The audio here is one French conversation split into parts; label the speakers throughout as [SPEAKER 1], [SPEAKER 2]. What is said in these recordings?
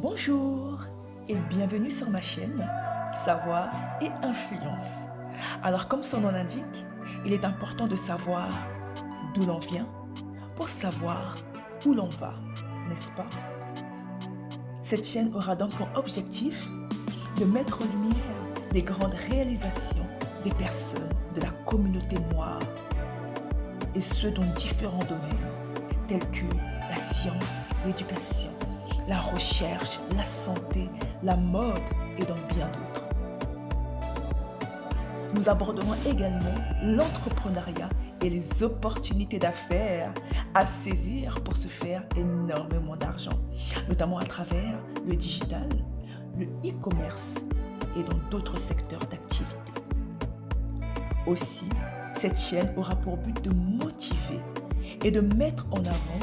[SPEAKER 1] Bonjour et bienvenue sur ma chaîne Savoir et Influence. Alors comme son nom l'indique, il est important de savoir d'où l'on vient pour savoir où l'on va, n'est-ce pas? Cette chaîne aura donc pour objectif de mettre en lumière les grandes réalisations des personnes de la communauté noire et ce dans différents domaines tels que la science, l'éducation, la recherche, la santé, la mode et dans bien d'autres. Nous aborderons également l'entrepreneuriat et les opportunités d'affaires à saisir pour se faire énormément d'argent, notamment à travers le digital, le e-commerce et dans d'autres secteurs d'activité. Aussi, cette chaîne aura pour but de motiver et de mettre en avant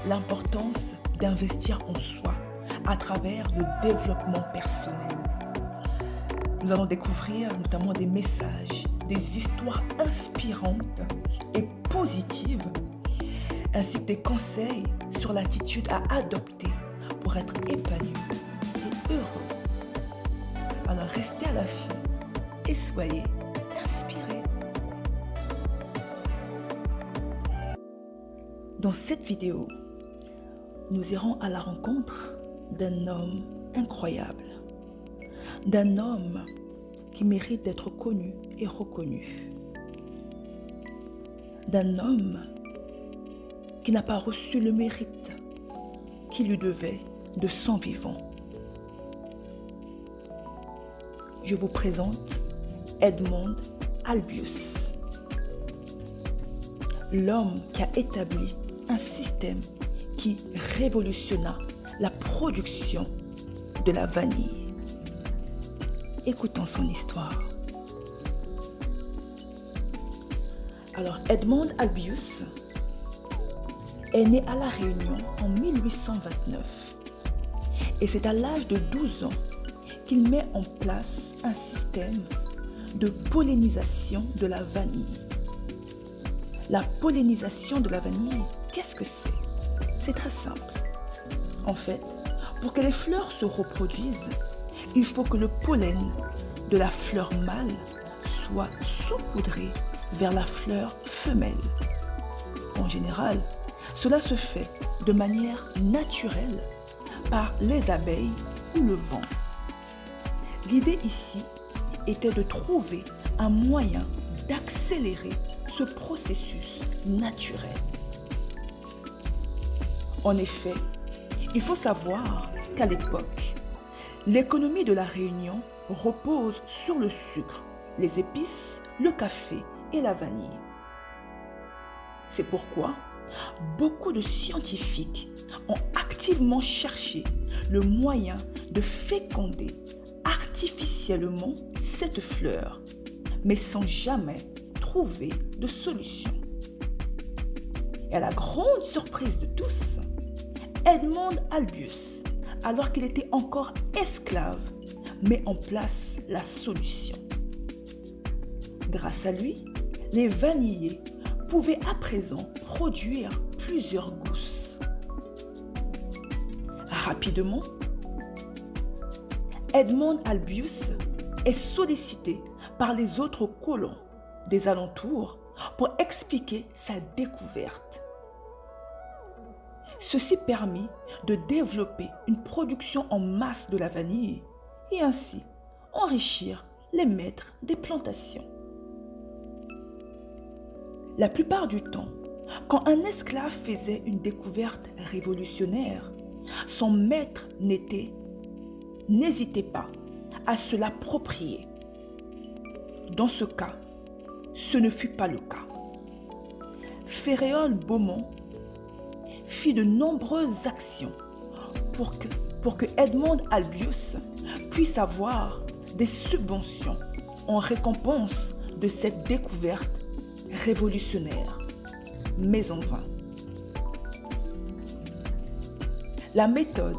[SPEAKER 1] l'importance d'investir en soi à travers le développement personnel. Nous allons découvrir notamment des messages, des histoires inspirantes et positives, ainsi que des conseils sur l'attitude à adopter pour être épanoui et heureux. Alors restez à l'affût et soyez inspirés. Dans cette vidéo, nous irons à la rencontre d'un homme incroyable, d'un homme qui mérite d'être connu et reconnu, d'un homme qui n'a pas reçu le mérite qu'il lui devait de son vivant. Je vous présente Edmond Albius, l'homme qui a établi un système qui révolutionna la production de la vanille. Écoutons son histoire. Alors, Edmond Albius est né à La Réunion en 1829 et c'est à l'âge de 12 ans qu'il met en place un système de pollinisation de la vanille. La pollinisation de la vanille, qu'est-ce que c'est? C'est très simple. En fait, pour que les fleurs se reproduisent, il faut que le pollen de la fleur mâle soit saupoudré vers la fleur femelle. En général, cela se fait de manière naturelle par les abeilles ou le vent. L'idée ici était de trouver un moyen d'accélérer ce processus naturel. En effet, il faut savoir qu'à l'époque, l'économie de la Réunion repose sur le sucre, les épices, le café et la vanille. C'est pourquoi beaucoup de scientifiques ont activement cherché le moyen de féconder artificiellement cette fleur, mais sans jamais trouver de solution. Et à la grande surprise de tous, Edmond Albius, alors qu'il était encore esclave, met en place la solution. Grâce à lui, les vanilliers pouvaient à présent produire plusieurs gousses. Rapidement, Edmond Albius est sollicité par les autres colons des alentours pour expliquer sa découverte. Ceci permit de développer une production en masse de la vanille et ainsi enrichir les maîtres des plantations. La plupart du temps, quand un esclave faisait une découverte révolutionnaire, son maître n'hésitait pas à se l'approprier. Dans ce cas, ce ne fut pas le cas. Féréole Beaumont fit de nombreuses actions pour que Edmond Albius puisse avoir des subventions en récompense de cette découverte révolutionnaire, mais en vain. La méthode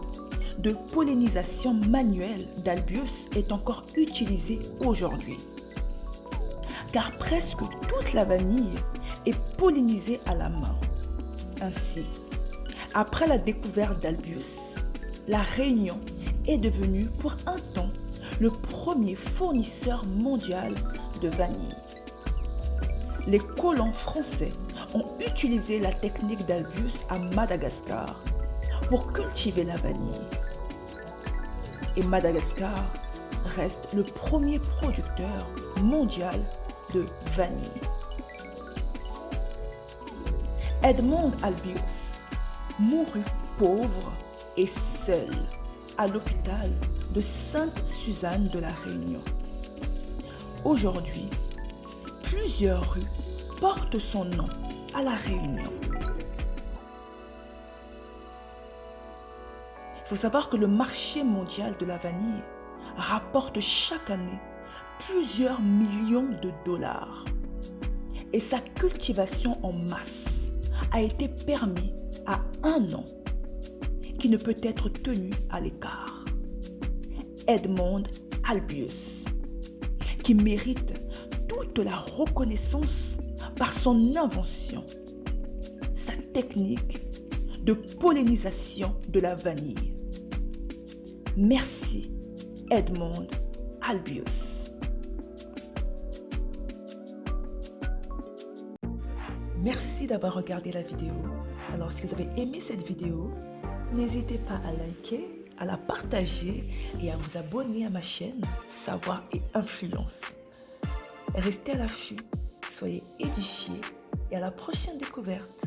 [SPEAKER 1] de pollinisation manuelle d'Albius est encore utilisée aujourd'hui, car presque toute la vanille est pollinisée à la main. Ainsi, après la découverte d'Albius, la Réunion est devenu pour un temps le premier fournisseur mondial de vanille. Les colons français ont utilisé la technique d'Albius à Madagascar pour cultiver la vanille. Et Madagascar reste le premier producteur mondial de vanille. Edmond Albius mourut pauvre et seul à l'hôpital de Sainte-Suzanne de la Réunion. Aujourd'hui, plusieurs rues portent son nom à la Réunion. Il faut savoir que le marché mondial de la vanille rapporte chaque année plusieurs millions de dollars. Et sa cultivation en masse a été permise à un an qui ne peut être tenu à l'écart. Edmond Albius, qui mérite toute la reconnaissance par son invention, sa technique de pollinisation de la vanille. Merci Edmond Albius. Merci d'avoir regardé la vidéo. Alors si vous avez aimé cette vidéo, n'hésitez pas à liker, à la partager et à vous abonner à ma chaîne Savoir et Influence. Restez à l'affût, soyez édifiés et à la prochaine découverte.